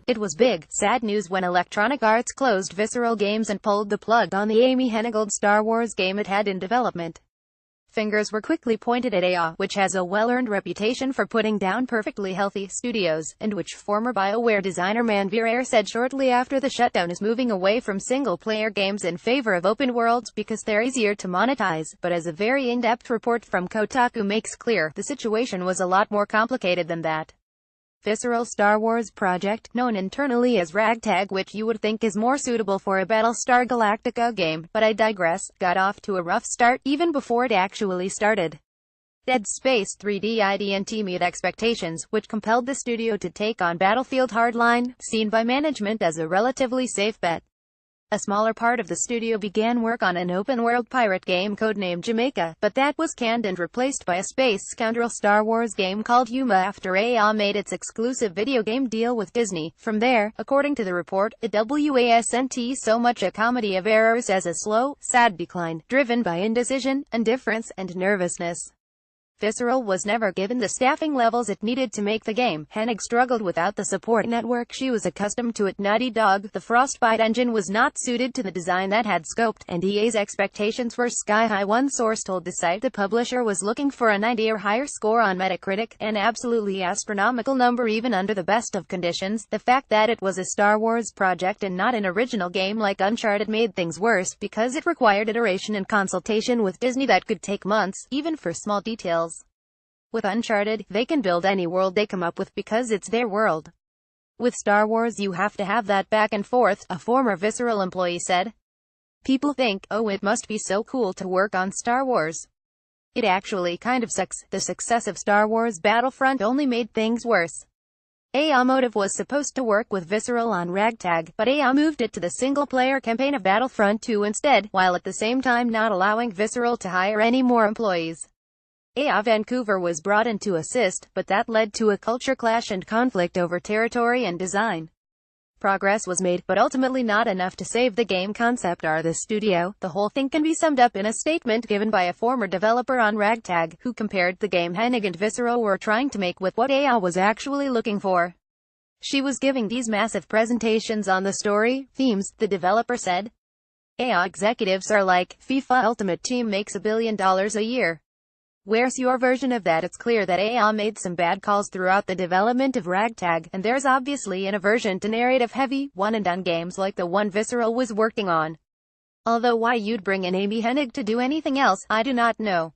It was big, sad news when Electronic Arts closed Visceral Games and pulled the plug on the Amy Henni Star Wars game it had in development. Fingers were quickly pointed at EA, which has a well-earned reputation for putting down perfectly healthy studios, and which former BioWare designer Manveer said shortly after the shutdown is moving away from single-player games in favor of open worlds because they're easier to monetize. But as a very in-depth report from Kotaku makes clear, the situation was a lot more complicated than that. Visceral Star Wars project, known internally as Ragtag, which you would think is more suitable for a Battlestar Galactica game, but I digress, got off to a rough start, even before it actually started. Dead Space 3D didn't meet expectations, which compelled the studio to take on Battlefield Hardline, seen by management as a relatively safe bet. A smaller part of the studio began work on an open-world pirate game codenamed Jamaica, but that was canned and replaced by a space scoundrel Star Wars game called Yuma after EA made its exclusive video game deal with Disney. From there, according to the report, it wasn't so much a comedy of errors as a slow, sad decline, driven by indecision, indifference, and nervousness. Visceral was never given the staffing levels it needed to make the game. Hennig struggled without the support network she was accustomed to at Naughty Dog. The Frostbite engine was not suited to the design that had scoped, and EA's expectations were sky-high. One source told the site the publisher was looking for a 90 or higher score on Metacritic, an absolutely astronomical number even under the best of conditions. The fact that it was a Star Wars project and not an original game like Uncharted made things worse, because it required iteration and consultation with Disney that could take months, even for small details. With Uncharted, they can build any world they come up with because it's their world. With Star Wars you have to have that back and forth, a former Visceral employee said. People think, oh, it must be so cool to work on Star Wars. It actually kind of sucks. The success of Star Wars Battlefront only made things worse. EA Motive was supposed to work with Visceral on Ragtag, but EA moved it to the single-player campaign of Battlefront 2 instead, while at the same time not allowing Visceral to hire any more employees. EA Vancouver was brought in to assist, but that led to a culture clash and conflict over territory and design. Progress was made, but ultimately not enough to save the game concept or the studio. The whole thing can be summed up in a statement given by a former developer on Ragtag, who compared the game Hennig and Visceral were trying to make with what EA was actually looking for. She was giving these massive presentations on the story, themes, the developer said. EA executives are like, FIFA Ultimate Team makes $1 billion a year. Where's your version of that? It's clear that EA made some bad calls throughout the development of Ragtag, and there's obviously an aversion to narrative-heavy, one-and-done games like the one Visceral was working on. Although why you'd bring in Amy Henni to do anything else, I do not know.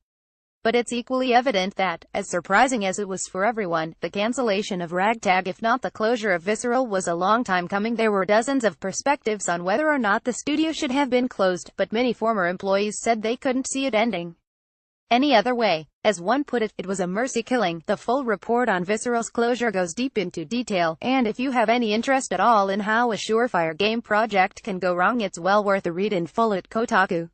But it's equally evident that, as surprising as it was for everyone, the cancellation of Ragtag, if not the closure of Visceral, was a long time coming. There were dozens of perspectives on whether or not the studio should have been closed, but many former employees said they couldn't see it ending any other way. As one put it, it was a mercy killing. The full report on Visceral's closure goes deep into detail, and if you have any interest at all in how a surefire game project can go wrong, it's well worth a read in full at Kotaku.